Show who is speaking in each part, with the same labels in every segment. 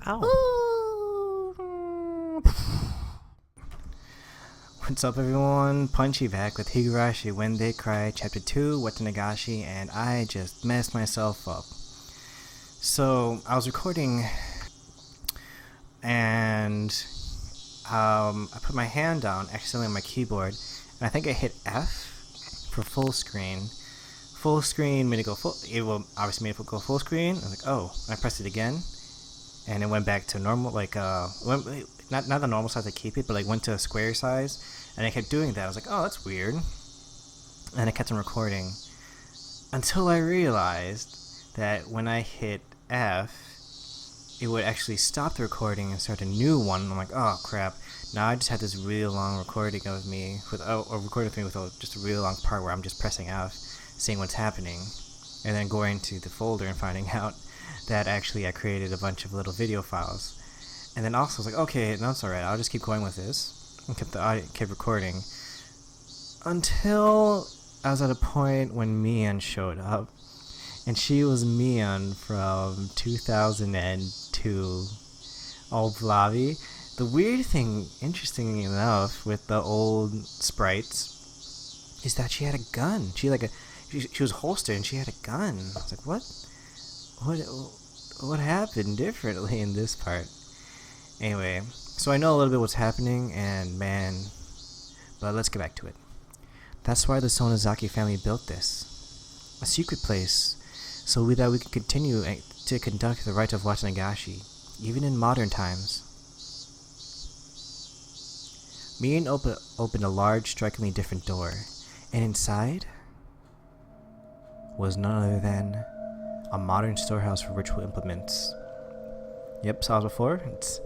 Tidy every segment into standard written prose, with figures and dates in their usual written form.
Speaker 1: Ow. What's up, everyone? Punchy back with Higurashi When They Cry, Chapter 2, Watanagashi, and I just messed myself up. So, I was recording, and I put my hand down accidentally on my keyboard, and I think I hit F for full screen. Full screen made it go full. It will obviously made it go full screen. I was like, oh, and I pressed it again, and it went back to normal, like not the normal size I keep it, but like went to a square size, and I kept doing that. I was like, oh, that's weird, and I kept on recording until I realized that when I hit F, it would actually stop the recording and start a new one. I'm like, oh crap! Now I just had this really long recording of me with just a really long part where I'm just pressing F, seeing what's happening, and then going to the folder and finding out that actually I created a bunch of little video files. And then also I was like, okay, no, it's alright, I'll just keep going with this. And kept recording until I was at a point when Mion showed up. And she was Mion from 2002. Old Blavi. The weird thing, interestingly enough, with the old sprites is that she had a gun. She was holstered and she had a gun. I was like, what happened differently in this part? Anyway, so I know a little bit what's happening, and man, but let's get back to it. That's why the Sonozaki family built this. A secret place, so that we could continue to conduct the rite of Watanagashi, even in modern times. Mion opened a large, strikingly different door, and inside was none other than a modern storehouse for ritual implements. Yep, saw it before. It's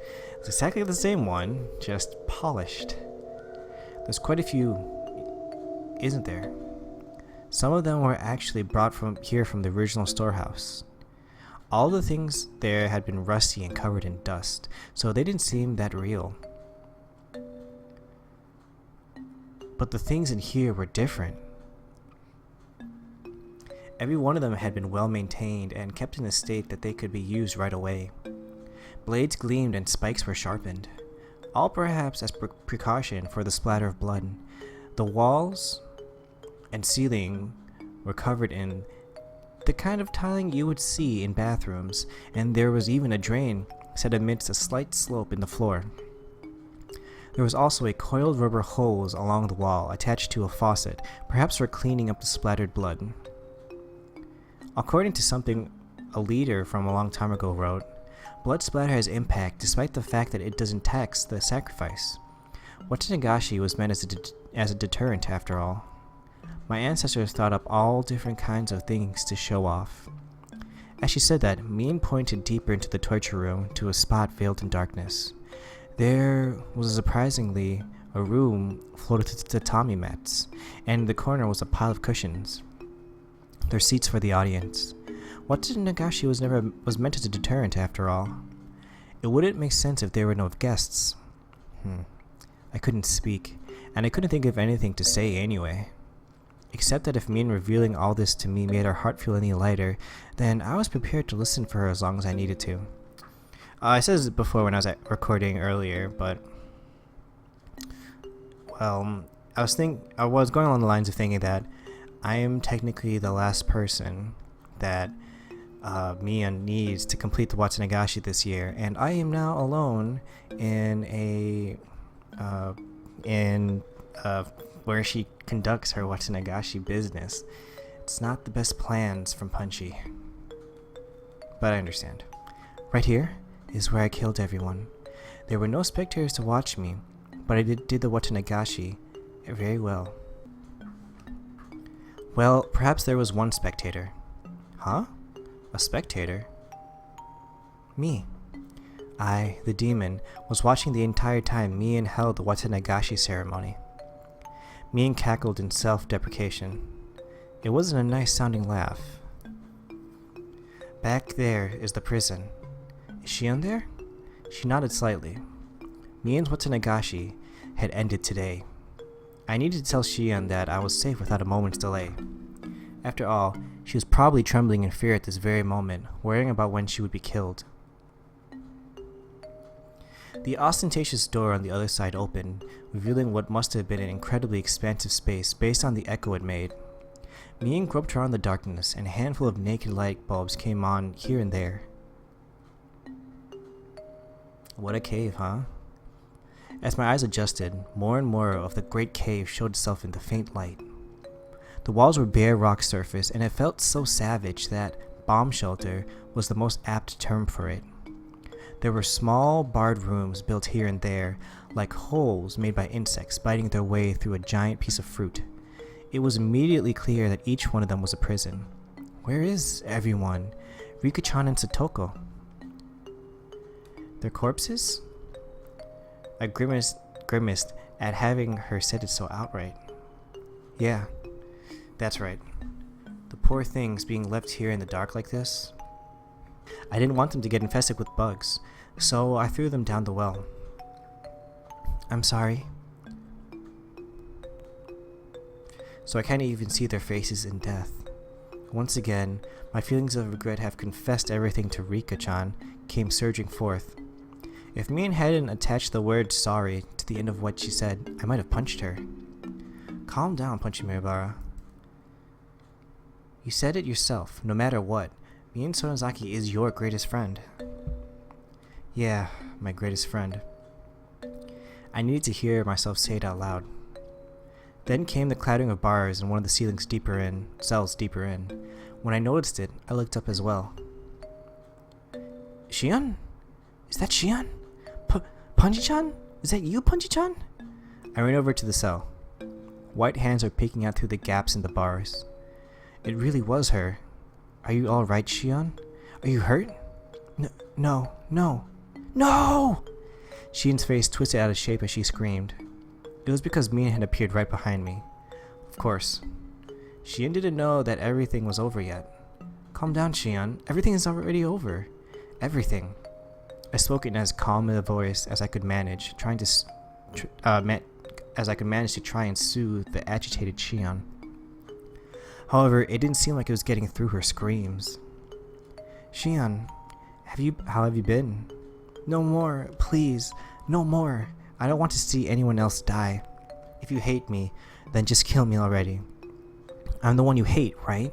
Speaker 1: exactly the same one, just polished. There's quite a few, isn't there? Some of them were actually brought from the original storehouse. All the things there had been rusty and covered in dust, so they didn't seem that real. But the things in here were different. Every one of them had been well maintained and kept in a state that they could be used right away. Blades gleamed and spikes were sharpened, all perhaps as precaution for the splatter of blood. The walls and ceiling were covered in the kind of tiling you would see in bathrooms, and there was even a drain set amidst a slight slope in the floor. There was also a coiled rubber hose along the wall attached to a faucet, perhaps for cleaning up the splattered blood. According to something a leader from a long time ago wrote, blood splatter has impact despite the fact that it doesn't tax the sacrifice. Watanagashi was meant as a deterrent after all. My ancestors thought up all different kinds of things to show off. As she said that, Mion pointed deeper into the torture room to a spot veiled in darkness. There was surprisingly a room floated with tatami mats, and in the corner was a pile of cushions. Their seats for the audience. Watanagashi was meant as a deterrent after all. It wouldn't make sense if there were no guests. I couldn't speak, and I couldn't think of anything to say anyway. Except that if Mion revealing all this to me made her heart feel any lighter, then I was prepared to listen for her as long as I needed to. I said this before when I was recording earlier, but well, I was going along the lines of thinking that I am technically the last person that Mion needs to complete the Watanagashi this year, and I am now alone in where she conducts her Watanagashi business. It's not the best plans from Punchy, but I understand. Right here is where I killed everyone. There were no spectators to watch me, but I did the Watanagashi very well. Well, perhaps there was one spectator. Huh? A spectator? Me. I, the demon, was watching the entire time Mion held the Watanagashi ceremony. Mion cackled in self-deprecation. It wasn't a nice sounding laugh. Back there is the prison. Is Shion there? She nodded slightly. Mion's Watanagashi had ended today. I needed to tell Shion that I was safe without a moment's delay. After all, she was probably trembling in fear at this very moment, worrying about when she would be killed. The ostentatious door on the other side opened, revealing what must have been an incredibly expansive space based on the echo it made. Mion groped around the darkness, and a handful of naked light bulbs came on here and there. What a cave, huh? As my eyes adjusted, more and more of the great cave showed itself in the faint light. The walls were bare rock surface, and it felt so savage that bomb shelter was the most apt term for it. There were small, barred rooms built here and there, like holes made by insects biting their way through a giant piece of fruit. It was immediately clear that each one of them was a prison. Where is everyone? Rika-chan and Satoko? Their corpses? I grimaced at having her said it so outright. Yeah, that's right. The poor things being left here in the dark like this. I didn't want them to get infested with bugs, so I threw them down the well. I'm sorry. So I can't even see their faces in death. Once again, my feelings of regret have confessed everything to Rika-chan came surging forth. If Mion hadn't attached the word sorry to the end of what she said, I might have punched her. Calm down, Punchy Mirabara. You said it yourself. No matter what, Mion Sonozaki is your greatest friend. Yeah, my greatest friend. I needed to hear myself say it out loud. Then came the clattering of bars in one of the cells deeper in. When I noticed it, I looked up as well. Shion? Is that Shion? Punchy-chan? Is that you, Punchy-chan? I ran over to the cell. White hands are peeking out through the gaps in the bars. It really was her. Are you all right, Shion? Are you hurt? No. Shion's face twisted out of shape as she screamed. It was because Mion had appeared right behind me. Of course. Shion didn't know that everything was over yet. Calm down, Shion. Everything is already over. Everything. I spoke in as calm a voice as I could manage, to try and soothe the agitated Shion. However, it didn't seem like it was getting through her screams. Shion, how have you been? No more, please, no more. I don't want to see anyone else die. If you hate me, then just kill me already. I'm the one you hate, right?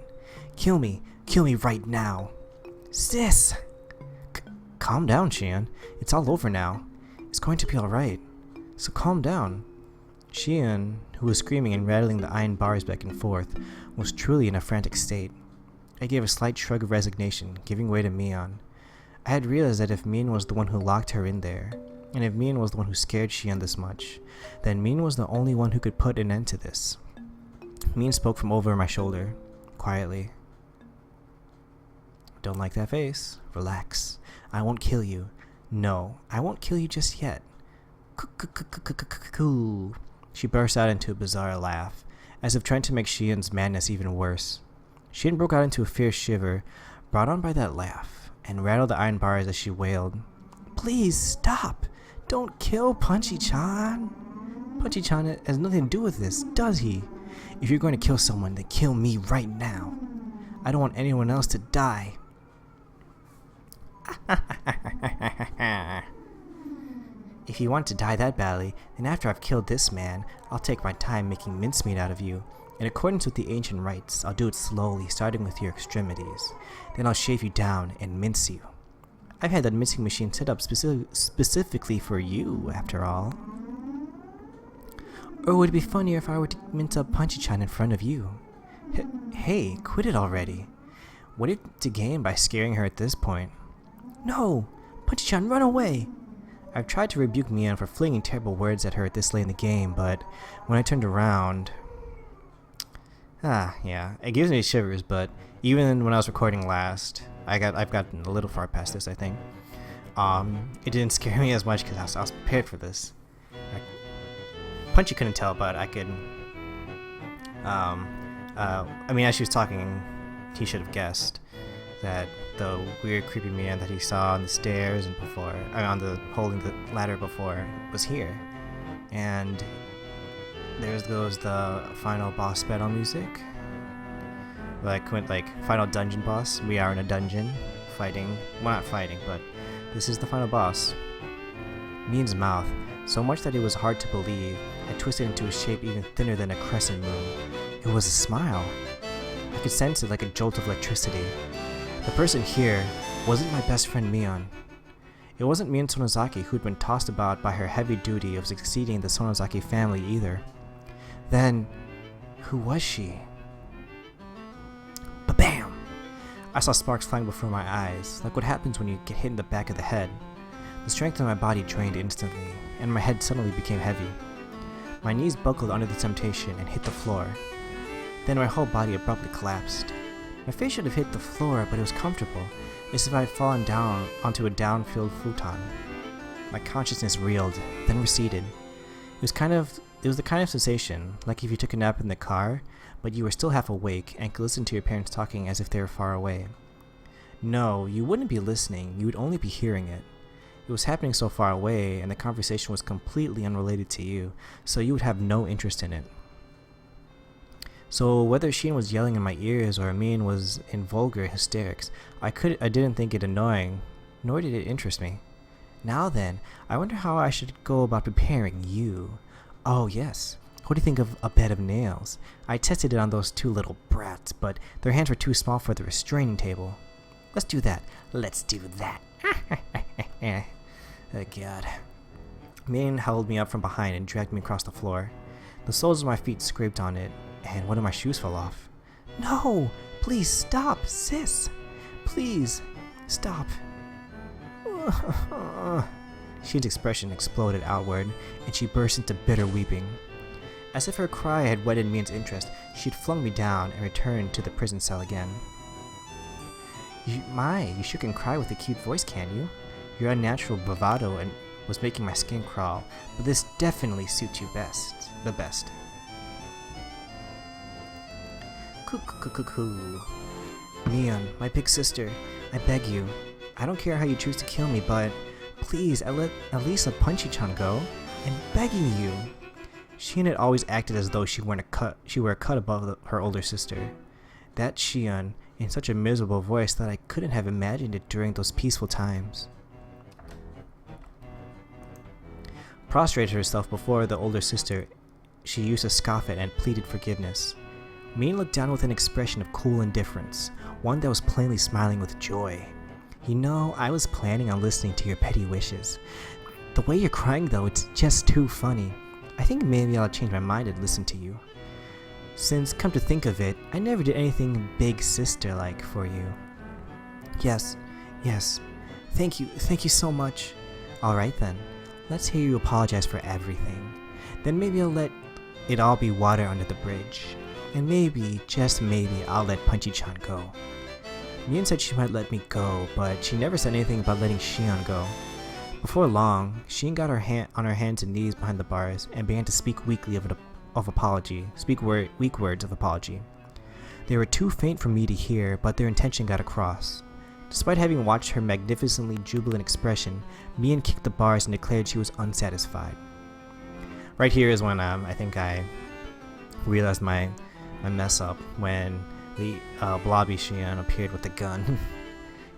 Speaker 1: Kill me right now. Sis! Calm down, Shion. It's all over now. It's going to be alright. So calm down. Shion, who was screaming and rattling the iron bars back and forth, was truly in a frantic state. I gave a slight shrug of resignation, giving way to Mion. I had realized that if Mion was the one who locked her in there, and if Mion was the one who scared Shion this much, then Mion was the only one who could put an end to this. Mion spoke from over my shoulder, quietly. Don't like that face? Relax. I won't kill you. No, I won't kill you just yet. Cool. She burst out into a bizarre laugh, as if trying to make Shion's madness even worse. Shion broke out into a fierce shiver, brought on by that laugh, and rattled the iron bars as she wailed. Please stop! Don't kill Punchy-chan! Punchy-chan has nothing to do with this, does he? If you're going to kill someone, then kill me right now. I don't want anyone else to die. If you want to die that badly, then after I've killed this man, I'll take my time making mincemeat out of you. In accordance with the ancient rites, I'll do it slowly, starting with your extremities. Then I'll shave you down and mince you. I've had that mincing machine set up specifically for you, after all. Or would it be funnier if I were to mince up Punchy-chan in front of you? Hey, quit it already. What have you to gain by scaring her at this point? No! Punchy-chan, run away! I've tried to rebuke Mion for flinging terrible words at her at this late in the game, but when I turned around... yeah, it gives me shivers, but even when I was recording last, I've gotten a little far past this, I think. It didn't scare me as much because I was prepared for this. Punchy couldn't tell, but I could... as she was talking, he should have guessed that the weird, creepy man that he saw on the stairs and before, holding the ladder before, was here. And there goes the final boss battle music. like final dungeon boss. We are in a dungeon, fighting. Well, not fighting, but this is the final boss. Mion's mouth, so much that it was hard to believe, had twisted into a shape even thinner than a crescent moon. It was a smile. I could sense it like a jolt of electricity. The person here wasn't my best friend Mion. It wasn't Mion Sonozaki who'd been tossed about by her heavy duty of succeeding the Sonozaki family either. Then, who was she? Ba-bam! I saw sparks flying before my eyes, like what happens when you get hit in the back of the head. The strength of my body drained instantly, and my head suddenly became heavy. My knees buckled under the temptation and hit the floor. Then my whole body abruptly collapsed. My face should have hit the floor, but it was comfortable, as if I had fallen down onto a down-filled futon. My consciousness reeled, then receded. It was the kind of sensation, like if you took a nap in the car, but you were still half awake and could listen to your parents talking as if they were far away. No, you wouldn't be listening, you would only be hearing it. It was happening so far away, and the conversation was completely unrelated to you, so you would have no interest in it. So whether Shion was yelling in my ears or Mion was in vulgar hysterics, I didn't think it annoying, nor did it interest me. Now then, I wonder how I should go about preparing you. Oh yes, what do you think of a bed of nails? I tested it on those two little brats, but their hands were too small for the restraining table. Let's do that. Let's do that. Oh god. Mion held me up from behind and dragged me across the floor. The soles of my feet scraped on it, and one of my shoes fell off. No! Please stop, sis! Please, stop. Shion's expression exploded outward, and she burst into bitter weeping. As if her cry had whetted Mion's interest, she'd flung me down and returned to the prison cell again. You sure can cry with a cute voice, can you? Your unnatural bravado and was making my skin crawl, but this definitely suits you the best. Coo. Mion, my big sister, I beg you. I don't care how you choose to kill me, but please, at least let Punchy-chan go. I'm begging you. Shion had always acted as though she were a cut above her older sister. That Shion, in such a miserable voice that I couldn't have imagined it during those peaceful times. Prostrated herself before the older sister, she used to scoff at and pleaded forgiveness. Mion looked down with an expression of cool indifference, one that was plainly smiling with joy. You know, I was planning on listening to your petty wishes. The way you're crying though, it's just too funny. I think maybe I'll change my mind and listen to you. Since, come to think of it, I never did anything big sister-like for you. Yes. Thank you so much. Alright then, let's hear you apologize for everything. Then maybe I'll let it all be water under the bridge. And maybe, just maybe, I'll let Punchy-chan go. Mion said she might let me go, but she never said anything about letting Shion go. Before long, Shion got on her hands and knees behind the bars and began to speak weakly weak words of apology. They were too faint for me to hear, but their intention got across. Despite having watched her magnificently jubilant expression, Mion kicked the bars and declared she was unsatisfied. Right here is when I think I realized my mess up, when the blobby Shion appeared with a gun.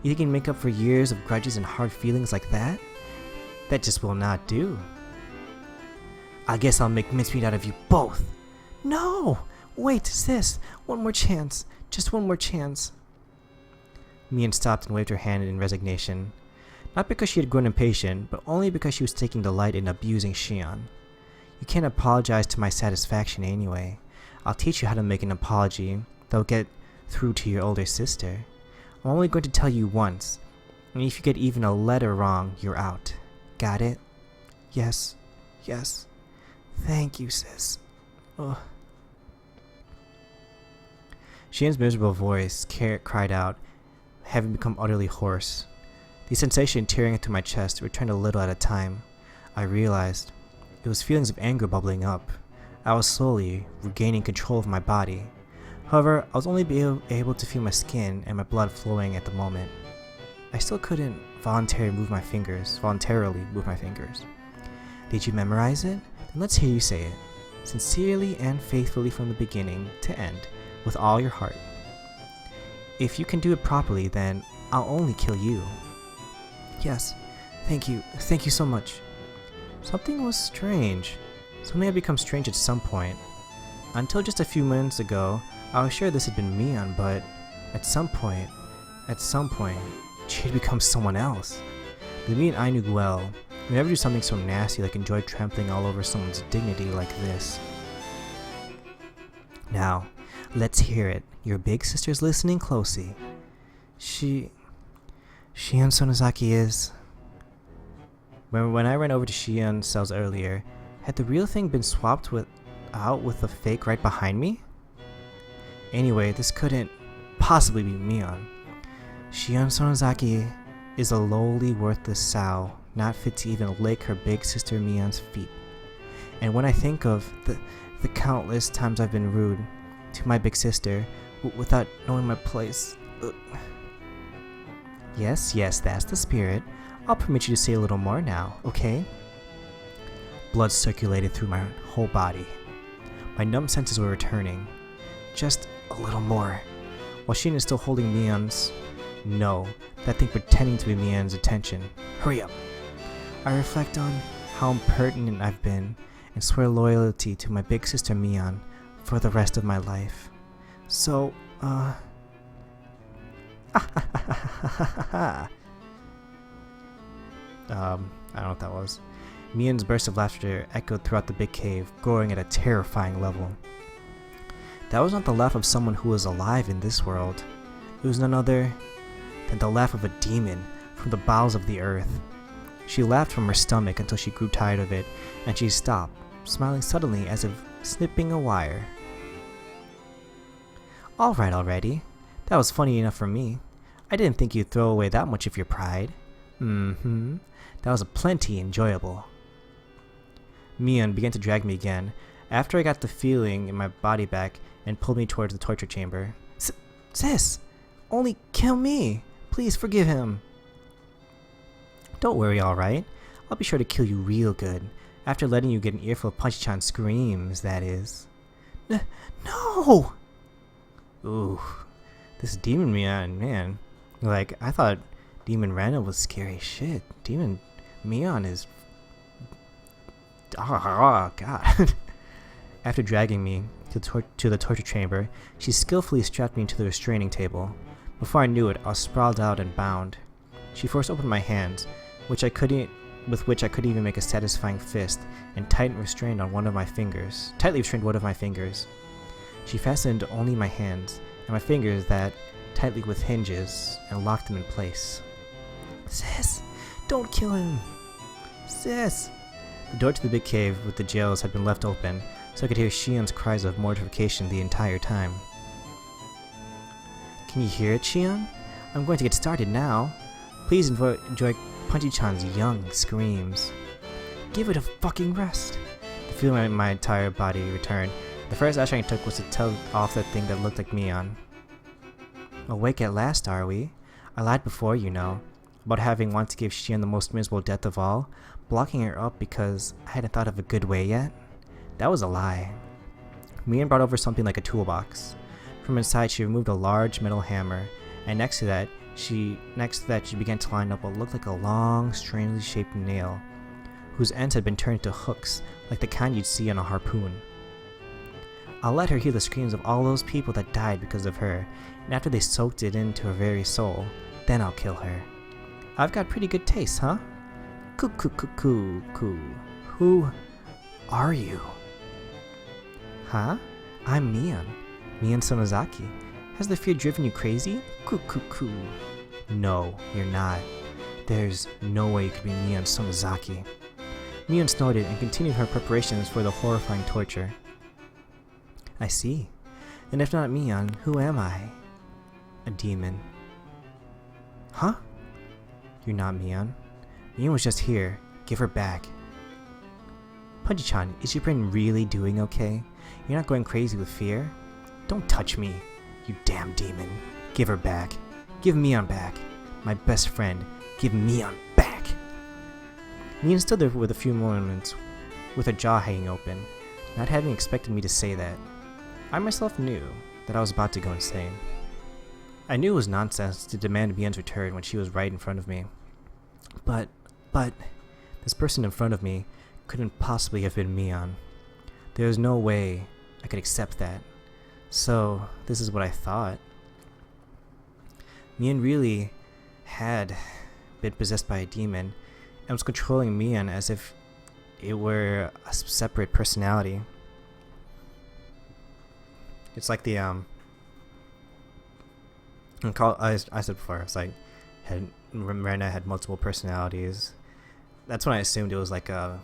Speaker 1: You think you can make up for years of grudges and hard feelings like that? That just will not do. I guess I'll make mincemeat out of you both. No! Wait, sis! One more chance. Just one more chance. Mion stopped and waved her hand in resignation. Not because she had grown impatient, but only because she was taking delight in abusing Shion. You can't apologize to my satisfaction anyway. I'll teach you how to make an apology that'll get through to your older sister. I'm only going to tell you once, and if you get even a letter wrong, you're out. Got it? Yes. Thank you, sis. Ugh. Shion's miserable voice cried out, having become utterly hoarse. The sensation tearing into my chest returned a little at a time. I realized it was feelings of anger bubbling up. I was slowly regaining control of my body. However, I was only able to feel my skin and my blood flowing at the moment. I still couldn't voluntarily move my fingers. Did you memorize it? Then let's hear you say it. Sincerely and faithfully from the beginning to end, with all your heart. If you can do it properly, then I'll only kill you. Yes, thank you so much. Something was strange. Something had become strange at some point. Until just a few minutes ago, I was sure this had been Mion, but at some point, she had become someone else. The Mion I knew well would never do something so nasty like enjoy trampling all over someone's dignity like this. Now, let's hear it. Your big sister's listening closely. Shion Sonozaki is... When I ran over to Shion's cells earlier, had the real thing been swapped out with the fake right behind me? Anyway, this couldn't possibly be Mion. Shion Sonozaki is a lowly, worthless sow, not fit to even lick her big sister Mion's feet. And when I think of the countless times I've been rude to my big sister without knowing my place... Yes, that's the spirit. I'll permit you to say a little more now, okay? Blood circulated through my whole body. My numb senses were returning. Just a little more. While Shion is still holding Mion's... No, that thing pretending to be Mion's attention. Hurry up. I reflect on how impertinent I've been and swear loyalty to my big sister Mion for the rest of my life. So, I don't know what that was. Mion's burst of laughter echoed throughout the big cave, growing at a terrifying level. That was not the laugh of someone who was alive in this world. It was none other than the laugh of a demon from the bowels of the earth. She laughed from her stomach until she grew tired of it, and she stopped, smiling suddenly as if snipping a wire. Alright already. That was funny enough for me. I didn't think you'd throw away that much of your pride. That was plenty enjoyable. Mion began to drag me again, after I got the feeling in my body back and pulled me towards the torture chamber. Sis! Only kill me! Please forgive him! Don't worry, alright. I'll be sure to kill you real good, after letting you get an earful of Punchy-chan screams, that is. No! Ooh, this Demon Mion, man. Like, I thought Demon Randall was scary shit. Demon Mion is... Oh, God. After dragging me to the torture chamber, she skillfully strapped me to the restraining table. Before I knew it, I was sprawled out and bound. She forced open my hands, with which I couldn't even make a satisfying fist, and tightly restrained one of my fingers. She fastened only my hands, and my fingers that tightly with hinges, and locked them in place. Sis! Don't kill him! Sis! The door to the big cave with the jails had been left open, so I could hear Shion's cries of mortification the entire time. Can you hear it, Shion? I'm going to get started now. Please enjoy Punchy-chan's young screams. Give it a fucking rest. The feeling in my entire body returned. The first action I took was to tug off that thing that looked like Mion. Awake at last, are we? I lied before, you know, about having wanted to give Shion the most miserable death of all, blocking her up because I hadn't thought of a good way yet. That was a lie. Mion brought over something like a toolbox. From inside, she removed a large metal hammer, and next to that, she began to line up what looked like a long, strangely shaped nail, whose ends had been turned into hooks, like the kind you'd see on a harpoon. I'll let her hear the screams of all those people that died because of her, and after they soaked it into her very soul, then I'll kill her. I've got pretty good taste, huh? Coo. Who are you? Huh? I'm Mion Sonozaki. Has the fear driven you crazy? Coo. No, you're not. There's no way you could be Mion Sonozaki. Mion snorted and continued her preparations for the horrifying torture. I see. And if not Mion, who am I? A demon. Huh? You're not Mion. Mion was just here. Give her back. Punchy-chan, is your brain really doing okay? You're not going crazy with fear? Don't touch me, you damn demon. Give her back. Give Mion back. My best friend. Give Mion back. Mion stood there with a few moments, with her jaw hanging open, not having expected me to say that. I myself knew that I was about to go insane. I knew it was nonsense to demand Mion's return when she was right in front of me. But, this person in front of me couldn't possibly have been Mion. There was no way I could accept that. So, this is what I thought. Mion really had been possessed by a demon and was controlling Mion as if it were a separate personality. It's like the I said before, it's like Miranda had multiple personalities. That's when I assumed it was like a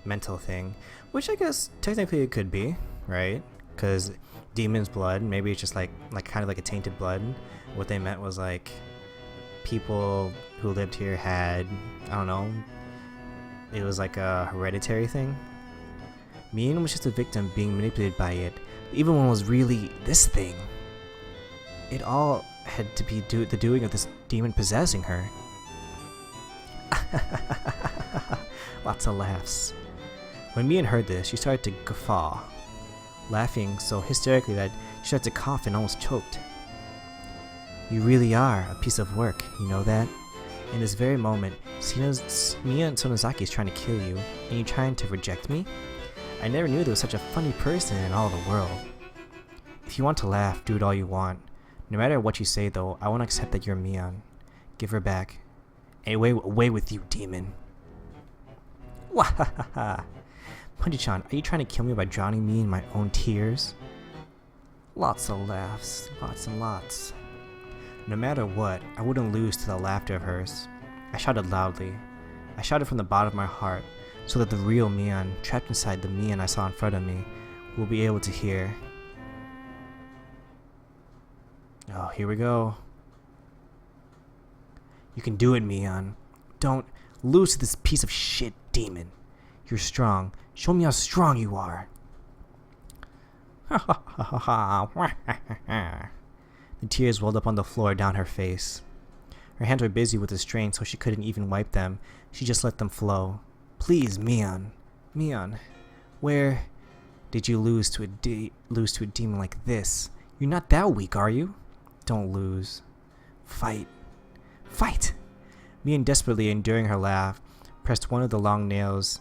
Speaker 1: mental thing, which I guess technically it could be, right? Because demon's blood, maybe it's just like kind of like a tainted blood. What they meant was like people who lived here had, I don't know, it was like a hereditary thing. Mion was just a victim being manipulated by it, even when it was really this thing. It all had to be the doing of this demon possessing her. Lots of laughs. When Mion heard this, she started to guffaw, laughing so hysterically that she started to cough and almost choked. You really are a piece of work, you know that? In this very moment, Mion Sonozaki is trying to kill you, and you're trying to reject me? I never knew there was such a funny person in all the world. If you want to laugh, do it all you want. No matter what you say though, I won't accept that you're Mion. Give her back. Away with you, demon. Wahahaha. Punchy-chan, are you trying to kill me by drowning me in my own tears? Lots of laughs. Lots and lots. No matter what, I wouldn't lose to the laughter of hers. I shouted loudly. I shouted from the bottom of my heart, so that the real Mion, trapped inside the Mion I saw in front of me, will be able to hear. Oh, here we go. You can do it, Mion. Don't lose to this piece of shit demon. You're strong. Show me how strong you are. The tears welled up on the floor down her face. Her hands were busy with the strain, so she couldn't even wipe them. She just let them flow. Please, Mion. Mion, where did you lose to a demon like this? You're not that weak, are you? Don't lose. Fight. Fight! Mion, desperately enduring her laugh, pressed one of the long nails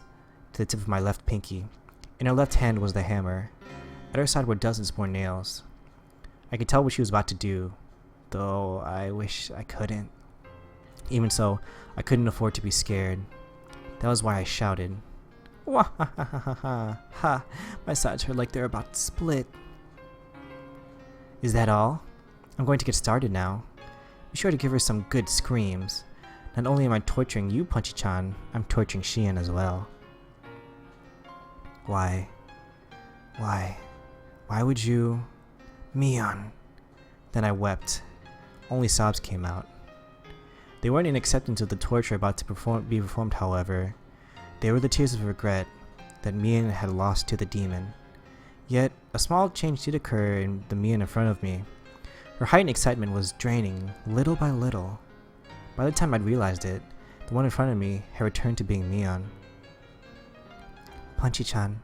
Speaker 1: to the tip of my left pinky. In her left hand was the hammer. At her side were dozens more nails. I could tell what she was about to do, though I wish I couldn't. Even so, I couldn't afford to be scared. That was why I shouted. Wah ha ha ha ha ha! My sides hurt like they're about to split. Is that all? I'm going to get started now. Be sure to give her some good screams. Not only am I torturing you, Punchy-chan, I'm torturing Shion as well. Why would you... Mion. Then I wept. Only sobs came out. They weren't in acceptance of the torture about to be performed, however. They were the tears of regret that Mion had lost to the demon. Yet, a small change did occur in the Mion in front of me. Her heightened excitement was draining, little by little. By the time I'd realized it, the one in front of me had returned to being Mion. Punchy-chan,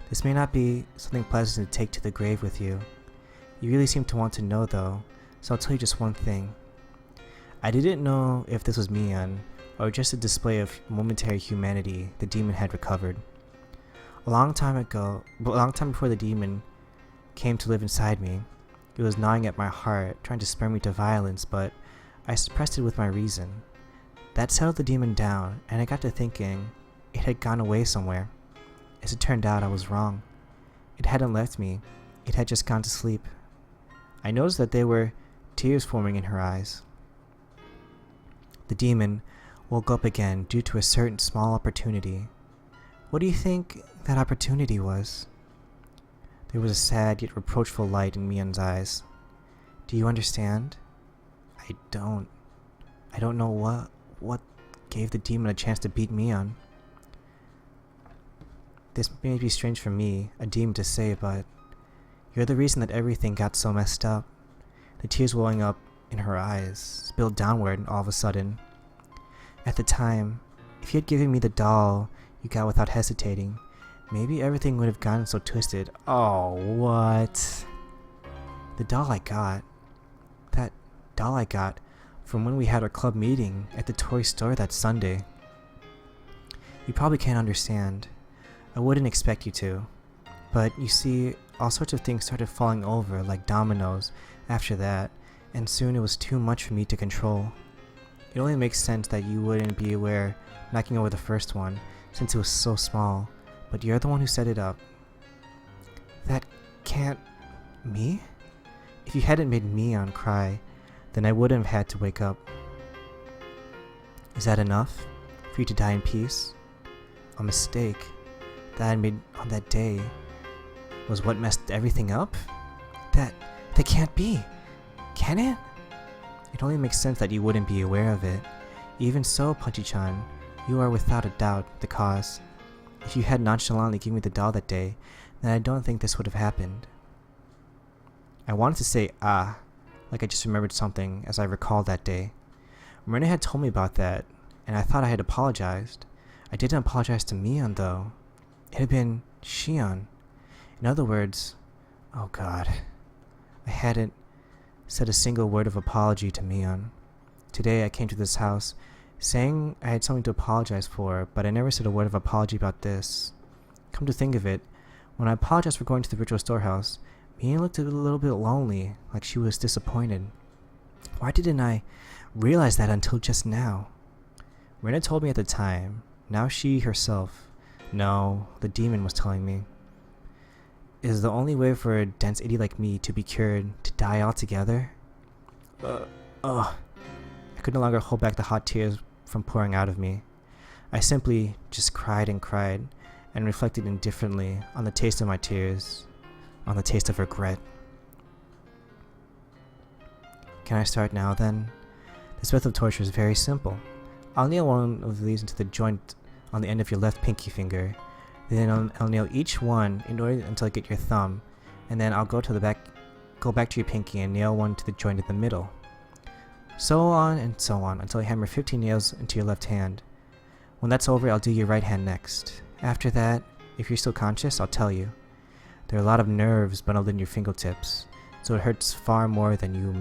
Speaker 1: this may not be something pleasant to take to the grave with you. You really seem to want to know though, so I'll tell you just one thing. I didn't know if this was Mion, or just a display of momentary humanity the demon had recovered. A long time before the demon came to live inside me, it was gnawing at my heart, trying to spur me to violence, but I suppressed it with my reason. That settled the demon down, and I got to thinking it had gone away somewhere. As it turned out, I was wrong. It hadn't left me, it had just gone to sleep. I noticed that there were tears forming in her eyes. The demon woke up again due to a certain small opportunity. What do you think that opportunity was? There was a sad yet reproachful light in Mion's eyes. Do you understand? I don't know what gave the demon a chance to beat Mion. This may be strange for me, a demon, to say, but you're the reason that everything got so messed up. The tears welling up in her eyes spilled downward all of a sudden. At the time, if you had given me the doll you got without hesitating, maybe everything would have gotten so twisted. Oh, what? The doll I got. That doll I got from when we had our club meeting at the toy store that Sunday. You probably can't understand. I wouldn't expect you to. But you see, all sorts of things started falling over like dominoes after that, and soon it was too much for me to control. It only makes sense that you wouldn't be aware knocking over the first one, since it was so small, but you're the one who set it up. That can't... me? If you hadn't made Mion cry, then I wouldn't have had to wake up. Is that enough? For you to die in peace? A mistake that I made on that day was what messed everything up? That can't be. Can it? It only makes sense that you wouldn't be aware of it. Even so, Punchy-chan, you are without a doubt the cause. If you had nonchalantly given me the doll that day, then I don't think this would have happened. I wanted to say like I just remembered something as I recalled that day. Marina had told me about that, and I thought I had apologized. I didn't apologize to Mion though. It had been Shion. In other words, oh god, I hadn't said a single word of apology to Mion. Today I came to this house saying I had something to apologize for, but I never said a word of apology about this. Come to think of it, when I apologized for going to the ritual storehouse, Mion looked a little bit lonely, like she was disappointed. Why didn't I realize that until just now? Rena told me at the time. Now she herself, no, the demon was telling me, is the only way for a dense idiot like me to be cured, to die altogether? I could no longer hold back the hot tears from pouring out of me. I simply just cried and reflected indifferently on the taste of my tears, on the taste of regret. Can I start now then? This method of torture is very simple. I'll nail one of these into the joint on the end of your left pinky finger. Then I'll nail each one in order until I get your thumb, and then I'll go back to your pinky and nail one to the joint in the middle. So on and so on until I hammer 15 nails into your left hand. When that's over, I'll do your right hand next. After that, if you're still conscious, I'll tell you. There are a lot of nerves bundled in your fingertips, so it hurts far more than you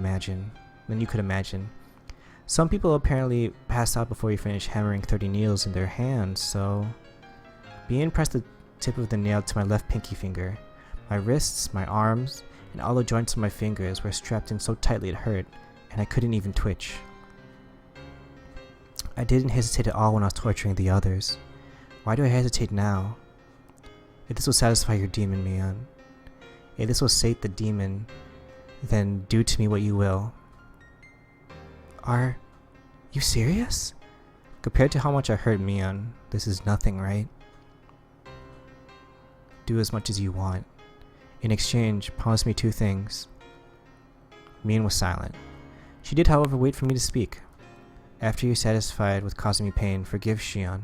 Speaker 1: could imagine. Some people apparently pass out before you finish hammering 30 nails in their hands, so... Mion pressed the tip of the nail to my left pinky finger. My wrists, my arms, and all the joints of my fingers were strapped in so tightly it hurt, and I couldn't even twitch. I didn't hesitate at all when I was torturing the others. Why do I hesitate now? If this will satisfy your demon, Mion, if this will sate the demon, then do to me what you will. Are you serious? Compared to how much I hurt Mion, this is nothing, right? Do as much as you want. In exchange, promise me 2 things. Mion was silent. She did, however, wait for me to speak. After you're satisfied with causing me pain, forgive Shion.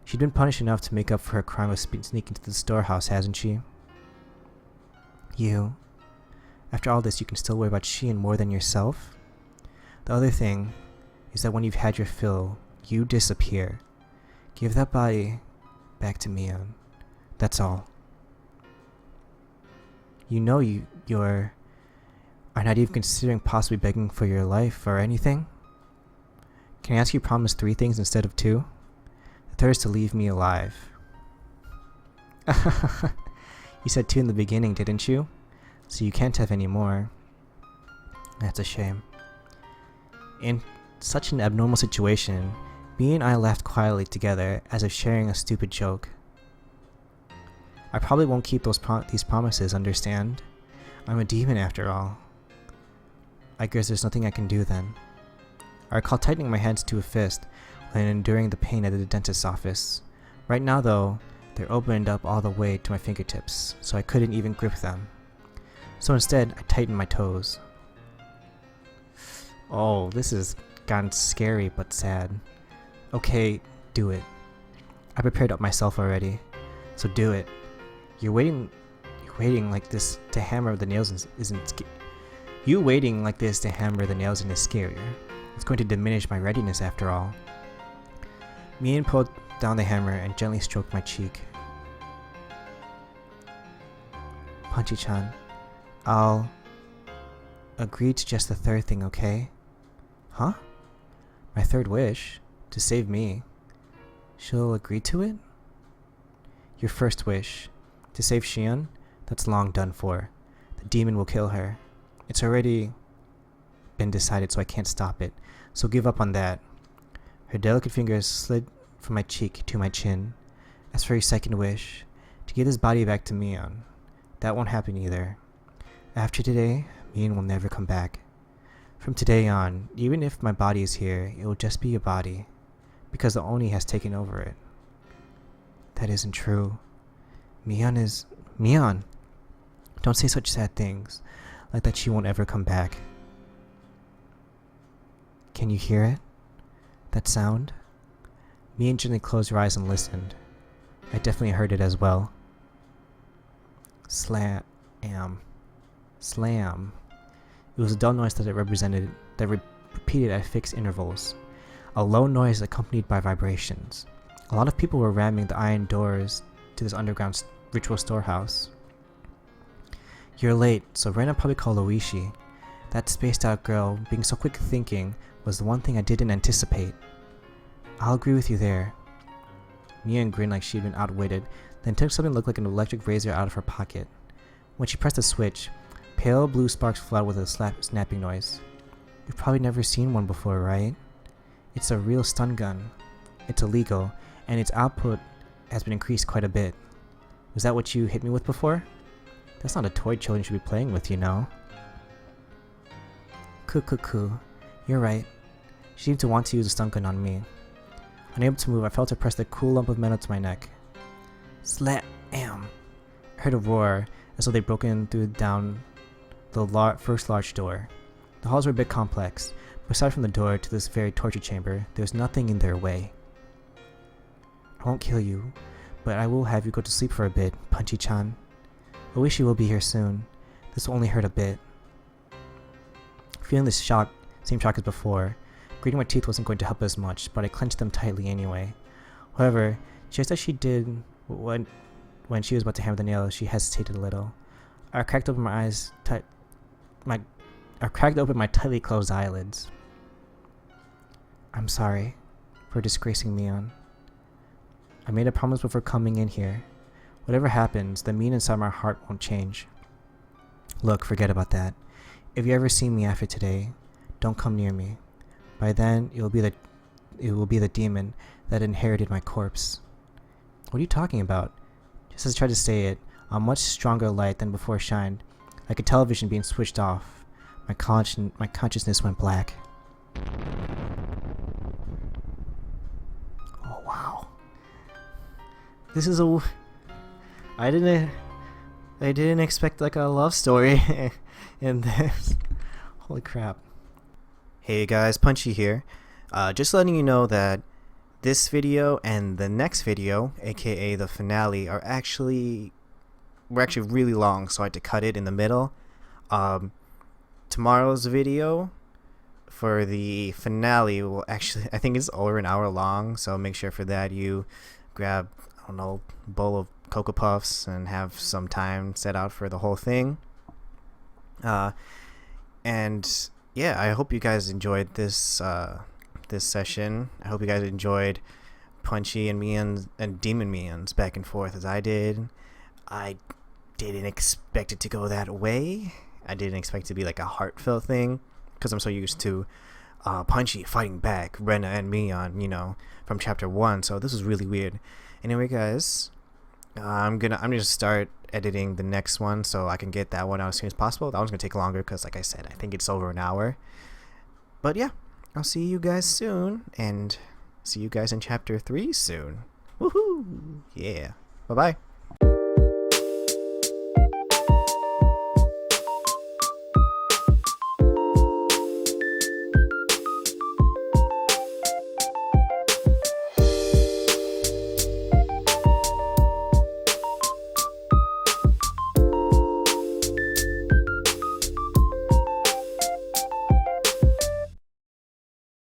Speaker 1: She'd been punished enough to make up for her crime of sneaking to the storehouse, hasn't she? You. After all this, you can still worry about Shion more than yourself? The other thing is that when you've had your fill, you disappear. Give that body back to Mion. That's all. You know you're not even considering possibly begging for your life or anything? Can I ask you to promise 3 things instead of 2? The third is to leave me alive. You said 2 in the beginning, didn't you? So you can't have any more. That's a shame. In such an abnormal situation, me and I laughed quietly together as if sharing a stupid joke. I probably won't keep these promises, understand? I'm a demon after all. I guess there's nothing I can do then. I recall tightening my hands to a fist when enduring the pain at the dentist's office. Right now though, they're opened up all the way to my fingertips, so I couldn't even grip them. So instead, I tightened my toes. Oh, this has gotten scary but sad. Okay, do it. I prepared up myself already, so do it. You're waiting like this to hammer the nails isn't you waiting like this to hammer the nails isn't scarier. It's going to diminish my readiness after all. Mion pulled down the hammer and gently stroked my cheek. Punchy-chan, I'll agree to just the third thing, okay? Huh? My third wish? To save me. She'll agree to it? Your first wish, to save Shion? That's long done for. The demon will kill her. It's already been decided, so I can't stop it. So give up on that. Her delicate fingers slid from my cheek to my chin. As for your second wish, to give this body back to Mion. That won't happen either. After today, Mion will never come back. From today on, even if my body is here, it will just be a body, because the Oni has taken over it. That isn't true. Mion! Don't say such sad things, like that she won't ever come back. Can you hear it? That sound? Mion gently closed her eyes and listened. I definitely heard it as well. Slam. Slam. It was a dull noise that repeated at fixed intervals. A low noise accompanied by vibrations. A lot of people were ramming the iron doors to this underground ritual storehouse. You're late, so Rena probably called Oishi. That spaced out girl, being so quick thinking, was the one thing I didn't anticipate. I'll agree with you there. Mion grinned like she'd been outwitted, then took something that looked like an electric razor out of her pocket. When she pressed the switch, pale blue sparks flew out with a snapping noise. You've probably never seen one before, right? It's a real stun gun. It's illegal, and its output has been increased quite a bit. Was that what you hit me with before? That's not a toy children should be playing with, you know. Coo. You're right. She seemed to want to use a stun gun on me. Unable to move, I felt her press the cool lump of metal to my neck. Slam! I heard a roar, as though they'd broken through down the first large door. The halls were a bit complex, but aside from the door to this very torture chamber, there was nothing in their way. I won't kill you, but I will have you go to sleep for a bit, Punchy-chan. Oishi will be here soon. This will only hurt a bit. Feeling this same shock as before, grating my teeth wasn't going to help as much, but I clenched them tightly anyway. However, just as she did when she was about to hammer the nail, she hesitated a little. I cracked open my tightly closed eyelids. I'm sorry for disgracing Mion. I made a promise before coming in here. Whatever happens, the mean inside my heart won't change. Look, forget about that. If you ever see me after today, don't come near me. By then, it will be the demon that inherited my corpse. What are you talking about? Just as I tried to say it, a much stronger light than before shined, like a television being switched off. My consciousness went black. Oh wow! This is I didn't expect like a love story in this. Holy crap! Hey guys, Punchy here. Just letting you know that this video and the next video, aka the finale, were actually really long, so I had to cut it in the middle. Tomorrow's video for the finale will actually, I think it's over an hour long, so make sure for that you grab, I don't know, a bowl of Cocoa Puffs and have some time set out for the whole thing. And yeah, I hope you guys enjoyed this this session. I hope you guys enjoyed Punchy and Mion and Demon Mions back and forth as I did. I didn't expect it to go that way. I didn't expect it to be like a heartfelt thing, because I'm so used to Punchy fighting back Rena and Mion, you know, from chapter 1. So this was really weird. Anyway, guys, I'm gonna start editing the next one so I can get that one out as soon as possible. That one's gonna take longer because, like I said, I think it's over an hour. But yeah, I'll see you guys soon, and see you guys in chapter 3 soon. Woohoo! Yeah. Bye bye.